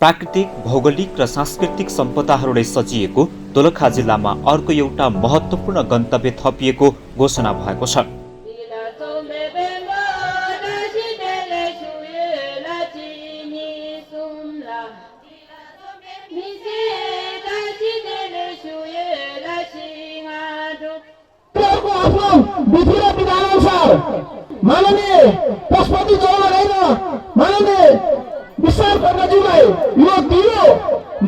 प्राकृतिक, भौगोलिक र सांस्कृतिक सम्पदाहरूले सजिएको दोलखा जिल्लामा अर्को एउटा महत्त्वपूर्ण गन्तव्य थपिएको घोषणा भएको छ। माननीय पशुपति चौधरी माननीय विशाल कर्णज्यूलाई यो दियो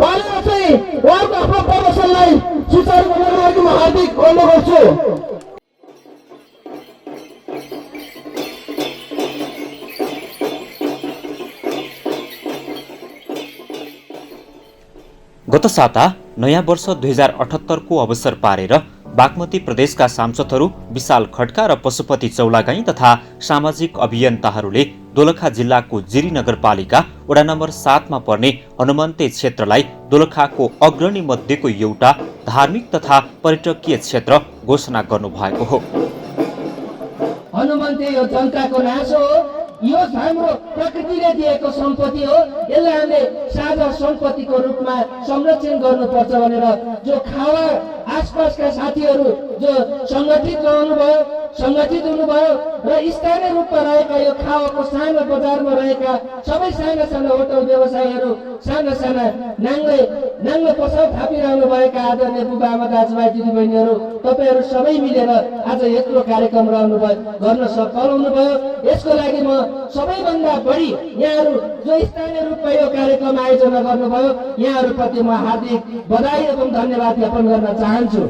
बालेर चाहिँ उहाँको आफ्नो प्रदर्शनलाई सुचारू बनाउनको लागि म हार्दिक अनुरोध गर्छु। गत साता नयाँ वर्ष 2078 को अवसर पारेर बागमती प्रदेशका सांसदहरू विशाल खड्का र पशुपति चौलागाई तथा सामाजिक अभियन्ताहरूले दोलखा जिल्लाको जिरी नगरपालिका वडा नम्बर 7 मा पर्ने हनुमन्ते क्षेत्रलाई दोलखाको अग्रणी मध्येको एउटा धार्मिक तथा पर्यटकीय क्षेत्र घोषणा गर्नुभएको हो। हनुमन्ते यो जनताको नाश हो, यो हाम्रो प्रकृतिले दिएको सम्पत्ति हो, यसलाई हामीले साझा सम्पत्तिको रूपमा संरक्षण गर्नुपर्छ भनेर जो खावा आसपासका साथीहरू जो संगठित हुनुभयो र स्थानीय रूपमा रहेका यो खावाको सानो बजारमा रहेका सबै साना साना होटल व्यवसायीहरू साना नाङ्लो पसल थापिरहनु भएका आदरणीय बुबा आमा दाजुभाइ दिदीबहिनीहरू तपाईहरू सबै मिलेर आज यत्रो कार्यक्रम गर्न सफल हुनुभयो। यसको लागि म सबैभन्दा बढी यहाँहरू जो स्थानीय रूपमा यो कार्यक्रम आयोजना गर्नुभयो यहाँहरूप्रति म हार्दिक बधाई एवं धन्यवाद ज्ञापन गर्न चाहन्छु।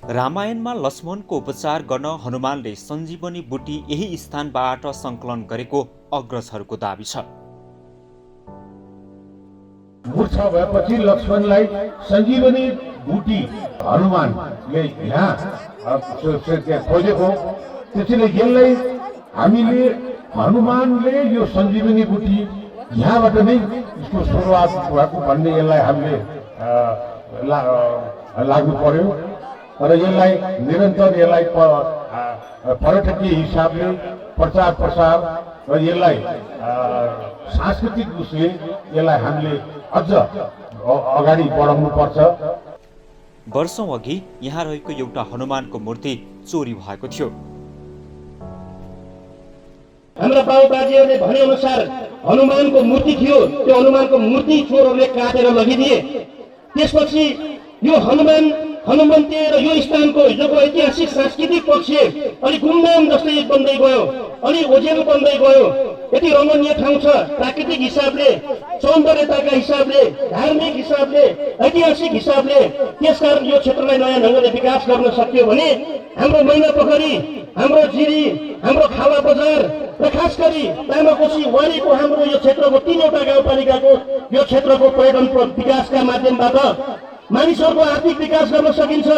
रामायणमा लक्ष्मणको उपचार गर्न हनुमानले सञ्जीवनी बुटी यही स्थानबाट संकलन गरेको अग्रजहरूको दाबी छ। मूर्छा भएपछि लक्ष्मणलाई सञ्जीवनी बुटी हनुमानले यहाँ खोजेको, त्यसैले यसलाई हामीले हनुमानले यो सञ्जीवनी बुटी यहाँबाट नै यसको सुरुवात भएको भन्ने यसलाई हामीले लाग्नु पर्यो र यसलाई निरन्तर यसलाई पर्यटकीय हिसाबले प्रचार प्रसार र यसलाई सांस्कृतिक उसले यसलाई हामीले अझ अगाडि बढाउनु पर्छ। वर्षौं अघि यहाँ रहेको एउटा हनुमानको मूर्ति चोरी भएको थियो। हाम्रा बाबुबाजेहरूले भने अनुसार हनुमानको मूर्ति थियो, त्यो हनुमानको मूर्ति चोरहरूले काटेर लगिदिए। त्यसपछि यो हनुमन्ते र यो स्थानको हिजोको ऐतिहासिक सांस्कृतिक पक्ष अलि गुमनाम जस्तै बन्दै गयो, अलि ओझेल बन्दै गयो। यति रमणीय ठाउँ छ, प्राकृतिक हिसाबले, सौन्दर्यताका हिसाबले, धार्मिक हिसाबले, ऐतिहासिक हिसाबले। त्यसकारण यो क्षेत्रलाई नयाँ ढङ्गले विकास गर्न सकियो भने हाम्रो मैना पोखरी, हाम्रो जिरी, हाम्रो खावा बजार र खास गरी तामाकोशी वारीको हाम्रो यो क्षेत्रको 3वटा गाउँपालिकाको यो क्षेत्रको पर्यटन विकासका माध्यमबाट मानिसहरूको आर्थिक विकास गर्न सकिन्छ,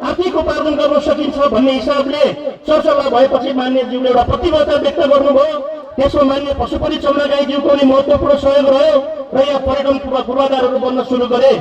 आर्थिक उपार्जन गर्न सकिन्छ भन्ने हिसाबले सरसल्लाह भएपछि मान्यज्यूले एउटा प्रतिबद्धता व्यक्त गर्नुभयो। त्यसमा मान्य पशुपति चौलागाईज्यूको पनि महत्त्वपूर्ण सहयोग रह्यो र यहाँ पर्यटन पूर्वाधारहरू बन्न सुरु गरे।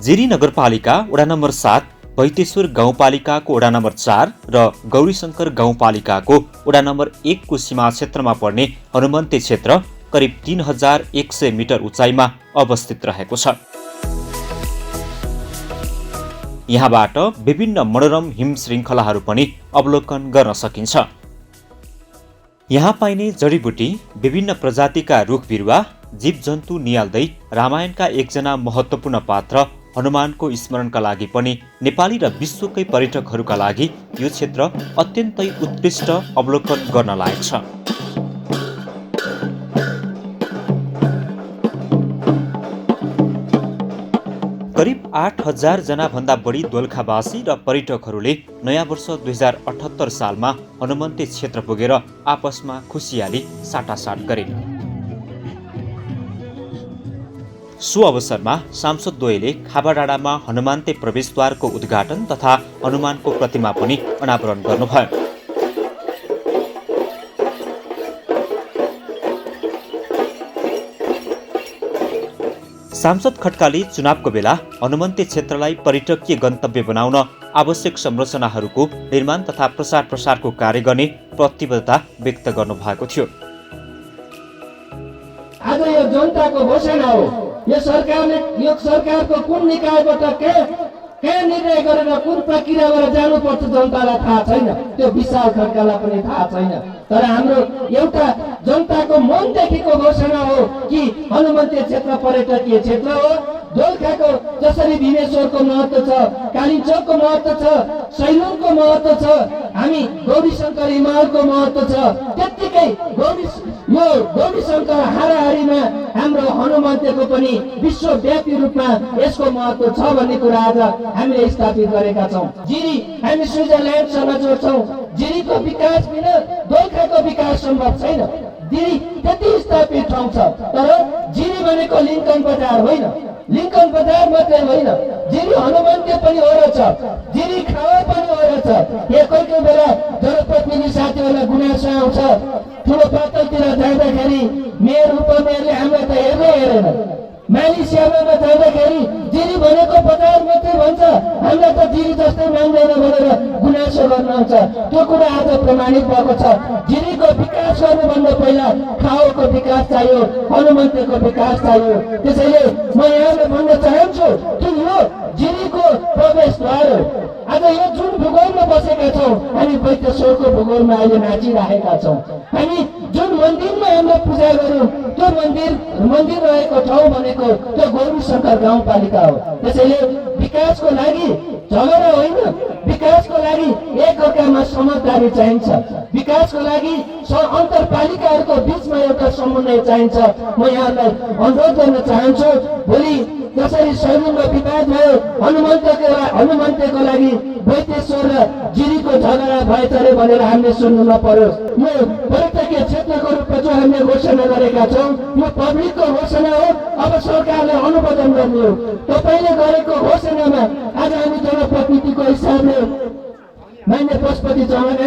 जिरी नगरपालिका वडा नम्बर 7, भैतेश्वर गाउँपालिकाको वडा नम्बर 4 र गौरीशंकर गाउँपालिकाको वडा नम्बर 1 को सीमा क्षेत्रमा पर्ने हनुमन्ते क्षेत्र करिब 3100 मिटर उचाइमा अवस्थित रहेको छ। यहाँबाट विभिन्न मनोरम हिम श्रृङ्खलाहरू पनि अवलोकन गर्न सकिन्छ। यहाँ पाइने जडीबुटी, विभिन्न प्रजातिका रुख बिरुवा, जीवजन्तु नियाल्दै रामायणका एकजना महत्त्वपूर्ण पात्र हनुमानको स्मरणका लागि पनि नेपाली र विश्वकै पर्यटकहरूका लागि यो क्षेत्र अत्यन्तै उत्कृष्ट अवलोकन गर्न लायक छ। करिब 8,000 जनाभन्दा बढी दोलखावासी र पर्यटकहरूले नयाँ वर्ष 2078 सालमा हनुमन्ते क्षेत्र पुगेर आपसमा खुसियाली साटासाट गरे। सो अवसरमा सांसदद्वयले खाबाडाँडामा हनुमान्ते प्रवेशद्वारको उद्घाटन तथा हनुमानको प्रतिमा पनि अनावरण गर्नुभयो। सांसद खड्काले चुनावको बेला हनुमन्ते क्षेत्रलाई पर्यटकीय गन्तव्य बनाउन आवश्यक संरचनाहरूको निर्माण तथा प्रसारको कार्य गर्ने प्रतिबद्धता व्यक्त गर्नुभएको थियो। आज यो जनताको घोषणा हो। यो सरकारको कुन निकायबाट के निर्णय गरेर कुन प्रक्रियाबाट जानुपर्छ जनतालाई थाहा छैन, त्यो विशाल खड्कालाई पनि थाहा छैन। तर हाम्रो एउटा जनताको मनदेखिको घोषणा हो कि हनुमन्ते क्षेत्र पर्यटकीय क्षेत्र हो। दोलखाको जसरी भीमेश्वरको महत्त्व छ, कालिम्पोङको महत्त्व छ, सैलुङको महत्त्व छ, हामी गौरीशङ्कर हिमालको महत्त्व छ, त्यत्तिकै यो गौरीशङ्कर हाराहारीमा हाम्रो हनुमन्तेको पनि विश्वव्यापी रूपमा यसको महत्त्व छ भन्ने कुरा आज हामीले स्थापित गरेका छौँ। जिरी हामी स्विजरल्यान्डसँग जोड्छौँ। जिरीको विकास बिना दोलखाको विकास सम्भव छैन। जिरी त्यति स्थापित ठाउँ छ, तर जिरी भनेको लिङ्कन बजार होइन, लिङ्कन बजार मात्रै होइन, जिरी हनुमन्ते पनि रहेछ, जिरी खावा पनि रहेछ। यहाँ कोही कोही बेला जनप्रतिनिधि साथीहरूलाई गुनासो आउँछ, ठुलो पातलतिर जाँदाखेरि मेयर उपमेयरले हामीलाई त हेरेन, मालिसियामा जाँदाखेरि जिरी भनेको बजार मात्रै भन्छ, हामीलाई त जिरी जस्तै मान्दैन भनेर गुनासो गर्न आउँछ। त्यो कुरा आज प्रमाणित भएको छ। जिरीको विकास गर्नुभन्दा पहिला खाओको विकास चाहियो, हनुमन्तेको विकास चाहियो। त्यसैले म यहाँले भन्न चाहन्छु कि यो जिरीको प्रवेशद्वार हो। आज यो जुन भूगोलमा बसेका छौँ, हामी वैद्यश्वरको भूगोलमा अहिले नाचिरहेका छौँ। हामी जुन मन्दिरमा हामीले पूजा गर्यौँ, त्यो मन्दिर रहेको ठाउँ भनेको त्यो गौरीशङ्कर गाउँपालिका हो। त्यसैले विकासको लागि झगडा होइन, विकासको लागि एकअर्कामा समझदारी चाहिन्छ, विकासको लागि अन्तरपालिकाहरूको बिचमा एउटा समन्वय चाहिन्छ। म यहाँलाई अनुरोध गर्न चाहन्छु, भोलि जसरी सैलुङमा विवाद भयो, हनुमन्तेको लागि वैद्यश्वर र जिरीको झगडा भएछ अरे भनेर हामीले सुन्नु नपरोस्। यो पर्यटकीय क्षेत्रको रूपमा जो हामीले घोषणा गरेका छौँ, यो पब्लिकको घोषणा हो। अब सरकारले अनुमोदन गर्ने हो। तपाईँले गरेको घोषणामा आज हामी जनप्रतिनिधिको हिसाबले मान्य पशुपति चौहान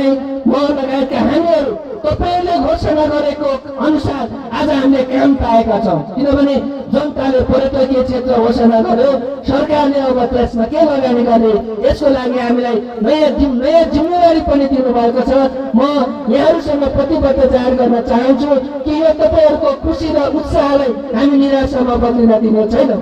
म लगायतका हामीहरू तपाईँले घोषणा गरेको अनुसार आज हामीले काम पाएका छौँ। किनभने जनताले पर्यटकीय क्षेत्र घोषणा गर्यो, सरकारले अब त्यसमा के लगानी गर्ने, यसको लागि हामीलाई नयाँ जिम्मेवारी पनि दिनुभएको छ। म यहाँहरूसँग प्रतिबद्ध जाहेर गर्न चाहन्छु कि यो तपाईँहरूको खुसी र उत्साहलाई हामी निराशामा बदलिन दिने छैनौँ।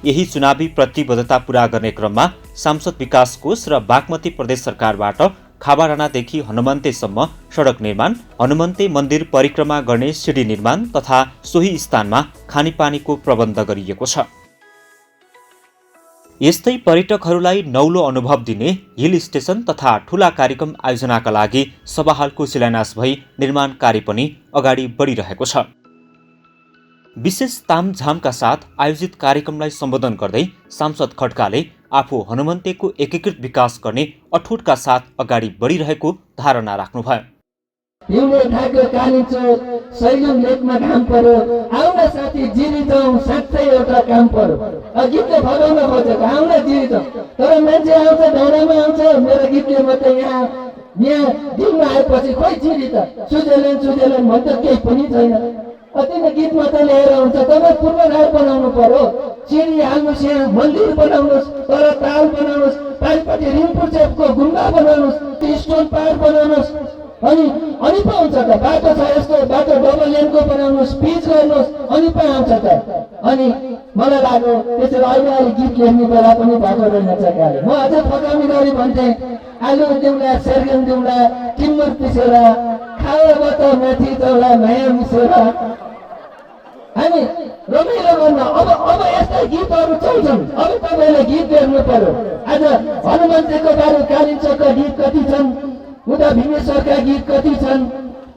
यही चुनावी प्रतिबद्धता पूरा गर्ने क्रममा सांसद विकास कोष र बागमती प्रदेश सरकारबाट खाबाडाँडादेखि हनुमन्तेसम्म सडक निर्माण, हनुमन्ते मन्दिर परिक्रमा गर्ने सिडी निर्माण तथा सोही स्थानमा खानेपानीको प्रबन्ध गरिएको छ। यस्तै पर्यटकहरूलाई नौलो अनुभव दिने हिल स्टेसन तथा ठूला कार्यक्रम आयोजनाका लागि सभाहालको शिलान्यास भई निर्माण कार्य पनि अगाडि बढिरहेको छ। विशेष तामझामका साथ आयोजित कार्यक्रमलाई सम्बोधन गर्दै सांसद खड्काले आफू हनुमन्तेको एकीकृत विकास गर्ने अठोटका साथ अगाडि बढिरहेको धारणा राख्नुभयो। हिउँले ढाक्यो कालिम्पोङ सैलुङ लेकमा काम पर्यो, आउन साथी जिरी जाउँ, साँच्चै एउटा काम पर्यो। गीतले भगाउन खोजेको आउन जिरी जाउँ, तर मान्छे आउँछ ढाडामा आउँछ, मेरो गीतले मात्रै यहाँ दिनमा आएपछि खोइ जिरी त स्विजरल्यान्ड भन्छ केही पनि छैन। अति गीत मात्रै लिएर हुन्छ। तपाईँ पूर्वाधार बनाउनु पर्यो, सिडी हाल्नुहोस्, यहाँ मन्दिर बनाउनुहोस्, तर ताल बनाउनुहोस्, पारिपट्टि रिम्पुचेपको गुम्बा बनाउनुहोस्, स्टोन पार्क बनाउनुहोस्, अनि अनि पो आउँछ त बाटो छ यस्तो बाटो डबल लेनको बनाउनुहोस् पिच गर्नुहोस् अनि पो आउँछ त। अनि मलाई लाग्यो त्यसरी अहिले गीत लेख्ने बेला पनि भएको रहेन सरकारले। म अझ फकामी गरी भन्थे आलु दिउँला सेर्गन दिउँला टिम्बर पिसेर खाएर माथि चौला माया मिसेर हामी रमाइलो गर्न अब यस्ता गीतहरू चल्छन्। अब तपाईँले गीत हेर्नु पर्यो। आज हनुमन्तेको बारे कालिम्पोङका गीत कति छन्, उता भीमेश्वरका गीत कति छन्।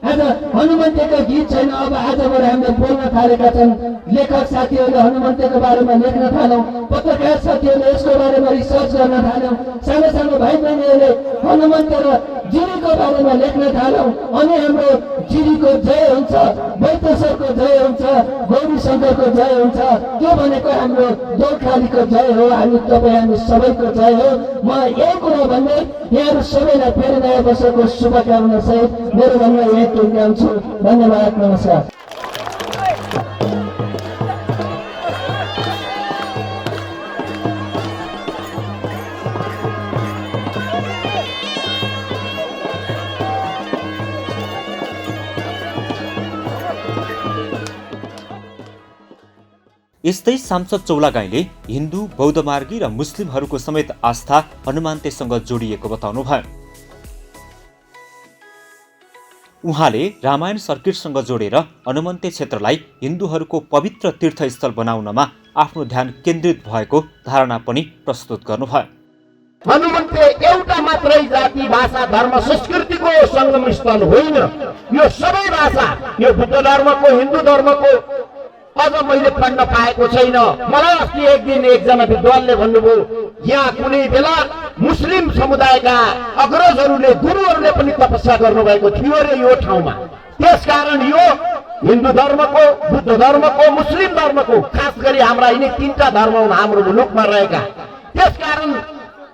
आज हनुमन्तेको गीत छैन। अब आजबाट हामीले बोल्न थालेका छन्। लेखक साथीहरूले हनुमन्तेको बारेमा लेख्न थाल्यौँ, पत्रकार साथीहरूले यसको बारेमा रिसर्च गर्न थाल्यौँ, सानो सानो भाइ बहिनीहरूले हनुमन्ते र जिरीको बारेमा लेख्न थाल्यौँ। अनि हाम्रो जिरीको जय हुन्छ, वैद्येश्वरको जय हुन्छ, गौरी शङ्करको जय हुन्छ। त्यो भनेको हाम्रो दोलखालीको जय हो, हामी तपाईँ हामी सबैको जय हो। म यही कुरा भन्दै यहाँहरू सबैलाई फेरि नयाँ वर्षको शुभकामना सहित मेरो भन्न यही टुङ्ग्याउँछु। धन्यवाद, नमस्कार। यस्तै सांसद चौलागाईले हिन्दू बौद्धमार्गी र मुस्लिमहरूको समेत आस्था हनुमान्तेसँग जोडिएको बताउनुभयो। उहाँले रामायण सर्किटसँग जोडेर हनुमन्ते क्षेत्रलाई हिन्दूहरूको पवित्र तीर्थस्थल बनाउनमा आफ्नो ध्यान केन्द्रित भएको धारणा पनि प्रस्तुत गर्नुभयो। हनुमन्ते एउटा मात्रै जाति भाषा धर्म संस्कृतिको संगम स्थल होइन। यो सबै भाषा, यो बुद्ध धर्मको हिन्दू धर्मको अझ मैले पढ्न पाएको छैन। मलाई अस्ति एक दिन एकजना विद्वानले भन्नुभयो यहाँ कुनै बेला मुस्लिम समुदायका अग्रजहरूले गुरुहरूले पनि तपस्या गर्नुभएको थियो अरे यो ठाउँमा। त्यसकारण यो हिन्दू धर्मको बुद्ध धर्मको मुस्लिम धर्मको खास गरी हाम्रा यिनी तीनटा धर्म हुन् हाम्रो मुलुकमा रहेका। त्यसकारण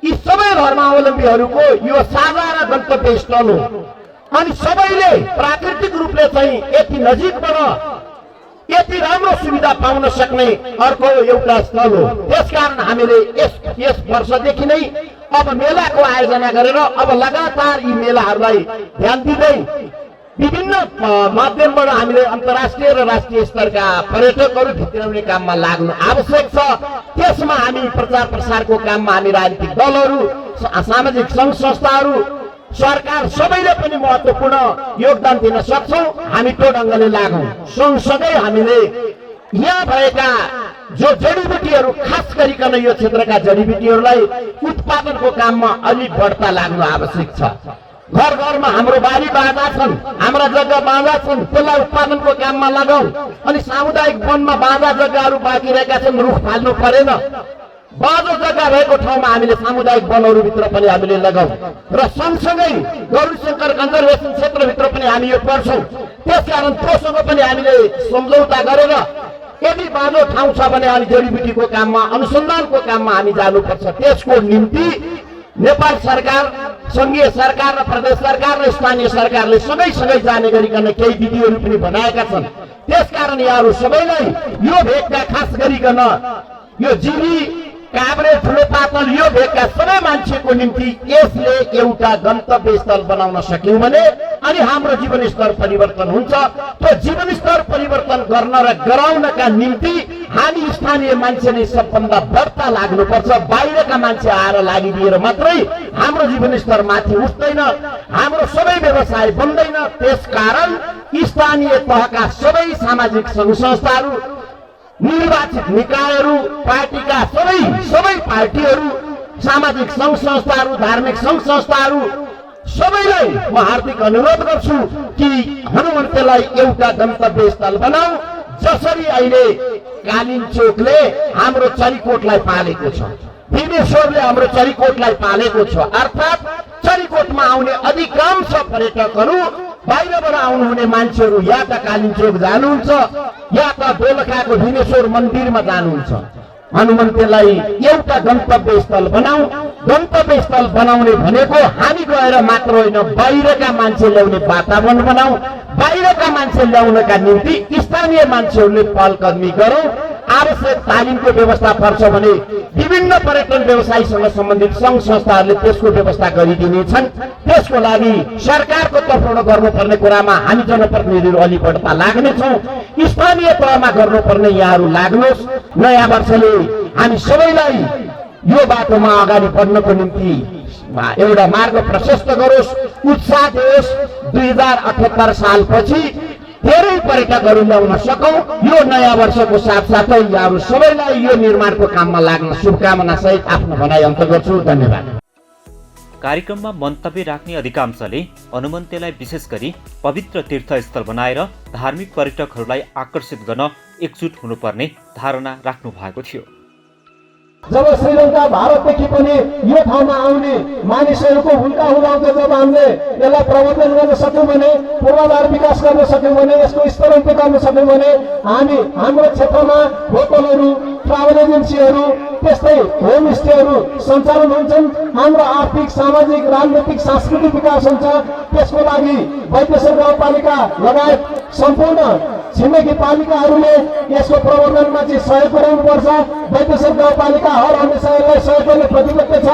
यी सबै धर्मावलम्बीहरूको यो साझा र गन्तव्य स्थल हो। अनि सबैले प्राकृतिक रूपले चाहिँ यति नजिकबाट यति राम्रो सुविधा पाउन सक्ने अर्को एउटा स्थल हो। त्यसकारण हामीले यस वर्षदेखि नै अब मेलाको आयोजना गरेर अब लगातार यी मेलाहरूलाई ध्यान दिँदै विभिन्न माध्यमबाट हामीले अन्तर्राष्ट्रिय र राष्ट्रिय स्तरका पर्यटकहरू भित्राउने काममा लाग्नु आवश्यक छ। त्यसमा हामी प्रचार प्रसारको काममा हामी राजनीतिक दलहरू, सामाजिक सङ्घ संस्थाहरू, सरकार सबैले पनि महत्त्वपूर्ण योगदान दिन सक्छौँ। हामी त्यो ढङ्गले लागौँ। सँगसँगै हामीले यहाँ भएका जो जडीबुटीहरू खास गरिकन यो क्षेत्रका जडीबुटीहरूलाई उत्पादनको काममा अलिक बढ्ता लाग्नु आवश्यक छ। घर घरमा हाम्रो बारी बाँझा छन्, हाम्रा जग्गा बाँझा छन्, त्यसलाई उत्पादनको काममा लगाऊ। अनि सामुदायिक वनमा बाँझा जग्गाहरू बाँकी रहेका छन्, रुख फाल्नु परेन। बाँझो जग्गा रहेको ठाउँमा हामीले सामुदायिक वनहरूभित्र पनि हामीले लगाऊ र सँगसँगै गौरीशङ्कर कन्जर्भेसन क्षेत्रभित्र पनि हामी यो गर्छौँ। त्यसकारण त्योसँग पनि हामीले सम्झौता गरेर यदि बाँझो ठाउँ छ भने हामी जडीबुटीको काममा अनुसन्धानको काममा हामी जानुपर्छ। त्यसको निम्ति नेपाल सरकार, सङ्घीय सरकार र प्रदेश सरकार र स्थानीय सरकारले सँगै जाने गरिकन केही विधिहरू पनि बनाएका छन्। त्यसकारण यहाँहरू सबैलाई यो भेगका खास गरिकन यो जिरी काभ्रे ठुलो पातल यो भेगका सबै मान्छेको निम्ति यसले एउटा गन्तव्य स्थल बनाउन सक्यौँ भने अनि हाम्रो जीवनस्तर परिवर्तन हुन्छ। त्यो जीवनस्तर परिवर्तन गर्न र गराउनका निम्ति हामी स्थानीय मान्छे नै सबभन्दा बढ्ता लाग्नुपर्छ। बाहिरका मान्छे आएर लागिदिएर मात्रै हाम्रो जीवनस्तर माथि उठ्दैन, हाम्रो सबै व्यवसाय बन्दैन। त्यसकारण स्थानीय तहका सबै सामाजिक सङ्घ संस्थाहरू, निर्वाचित निकायहरू, पार्टीका सबै पार्टीहरू, सामाजिक सङ्घ संस्थाहरू, धार्मिक सङ्घ संस्थाहरू सबैलाई म हार्दिक अनुरोध गर्छु कि हनुमन्तेलाई एउटा गन्तव्य स्थल बनाऊ। जसरी अहिले कालिम्पोङले हाम्रो चरीकोटलाई पालेको छ, भीमेश्वरले हाम्रो चरीकोटलाई पालेको छ। अर्थात् चरीकोटमा आउने अधिकांश पर्यटकहरू बाहिरबाट आउनुहुने मान्छेहरू या त कालिम्पोङ जानुहुन्छ या त दोलखाको भीमेश्वर मन्दिरमा जानुहुन्छ। हनुमन्तेलाई एउटा गन्तव्य स्थल बनाऊ। गन्तव्य स्थल बनाउने भनेको हामी गएर मात्र होइन, बाहिरका मान्छे ल्याउने वातावरण बनाऊ। बाहिरका मान्छे ल्याउनका निम्ति स्थानीय मान्छेहरूले पहल कदमी गरौँ। आवश्यक तालिमको व्यवस्था पर्छ भने विभिन्न पर्यटन व्यवसायीसँग सम्बन्धित सङ्घ संस्थाहरूले त्यसको व्यवस्था गरिदिनेछन्। त्यसको लागि सरकारको तर्फबाट गर्नुपर्ने कुरामा हामी जनप्रतिनिधिहरू अलि बढ्ता लाग्नेछौँ। स्थानीय तहमा गर्नुपर्ने यहाँहरू लाग्नुहोस्। नयाँ वर्षले हामी सबैलाई यो बाटोमा अगाडि बढ्नको निम्ति एउटा मार्ग प्रशस्त गरोस्, उत्साह दियोस्। 2078 सालपछि धेरै पर्यटकहरू ल्याउन सकौँ। यो नयाँ वर्षको साथसाथै यहाँहरू सबैलाई यो निर्माणको काममा लाग्न शुभकामना सहित आफ्नो भनाइ अन्त गर्छु। धन्यवाद। कार्यक्रममा मन्तव्य राख्ने अधिकांशले हनुमन्तेलाई विशेष गरी पवित्र तीर्थस्थल बनाएर धार्मिक पर्यटकहरूलाई आकर्षित गर्न एकजुट हुनुपर्ने धारणा राख्नु भएको थियो। जब श्रीलङ्का भारतदेखि पनि यो ठाउँमा आउने मानिसहरूको हुल्का हुलाउँछ, जब हामीले यसलाई प्रवर्धन गर्न सक्यौँ भने, पूर्वाधार विकास गर्न सक्यौँ भने, यसको स्तरोन्नति गर्न सक्यौँ भने हामी हाम्रो क्षेत्रमा होटलहरू, ट्राभल एजेन्सीहरू, त्यस्तै होमस्टेहरू सञ्चालन हुन्छन्। हाम्रो आर्थिक, सामाजिक, राजनैतिक, सांस्कृतिक विकास हुन्छ। त्यसको लागि वैदेशिक गाउँपालिका लगायत सम्पूर्ण छिमेकी पालिकाहरूले यसको प्रवर्धनमा चाहिँ सहयोग पुर्याउनुपर्छ। वैदेशिक गाउँपालिका हर हमेसा यसलाई सहयोग गर्ने प्रतिबद्ध छ,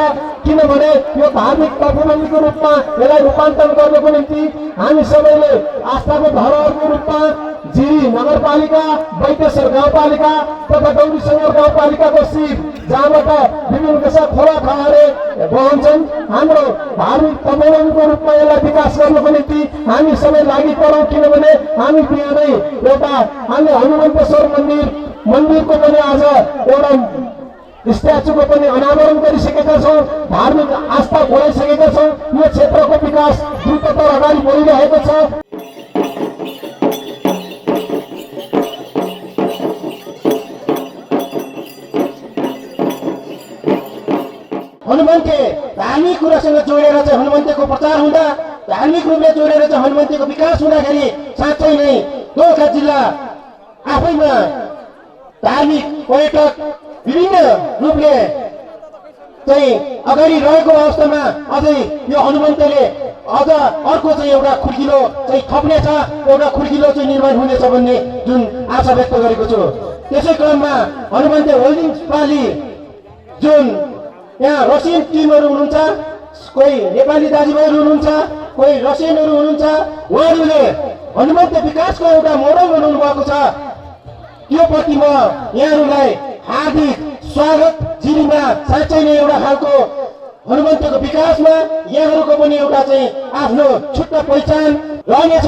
किनभने यो धार्मिक तत्त्वको रूपमा यसलाई रूपान्तरण गर्नको निम्ति हामी सबैले आस्थाको धरोहरको रूपमा जिरी नगरपालिका, वैदेशिक गाउँपालिका तथा गौरीशङ्कर गाउँपालिकाको सिप, जहाँबाट विभिन्न किसिमका खोला खहारे बहन्छन्, हाम्रो धार्मिक तत्त्वको रूपमा यसलाई विकास गर्नको निम्ति हामी सबै लागि परौँ। किनभने हामी बिहानै एउटा हामीले हनुमन्तेश्वर मन्दिरको पनि आज एउटा स्ट्याचुको पनि अनावरण गरिसकेका छौँ। धार्मिक आस्था बढाइसकेका छौँ। यो क्षेत्रको विकास द्रुततर अगाडि बढिरहेको छ। हनुमन्ते धार्मिक कुरासँग जोडेर चाहिँ हनुमन्तेको प्रचार हुँदा, धार्मिक रूपले जोडेर चाहिँ हनुमन्तेको विकास हुँदाखेरि साँच्चै नै दोलखा जिल्ला आफैमा धार्मिक पर्यटक विभिन्न रूपले चाहिँ अगाडि रहेको अवस्थामा अझै यो हनुमन्तेले अझ अर्को चाहिँ एउटा खुड्किलो चाहिँ थप्नेछ, एउटा खुड्किलो चाहिँ निर्माण हुनेछ भन्ने जुन आशा व्यक्त गरेको छु। त्यसै क्रममा हनुमन्ते होल्डिङ पाली जुन यहाँ रसियन टिमहरू हुनुहुन्छ, कोही नेपाली दाजुभाइहरू हुनुहुन्छ, कोही रसियनहरू हुनुहुन्छ, उहाँहरूले हनुमन्ते विकासको एउटा मोडल बनाउनु भएको छ। त्यो प्रति म यहाँहरूलाई हार्दिक स्वागत। जिरीमा साँच्चै नै एउटा खालको हनुमन्तेको विकासमा यहाँहरूको पनि एउटा चाहिँ आफ्नो छुट्टा पहिचान रहनेछ।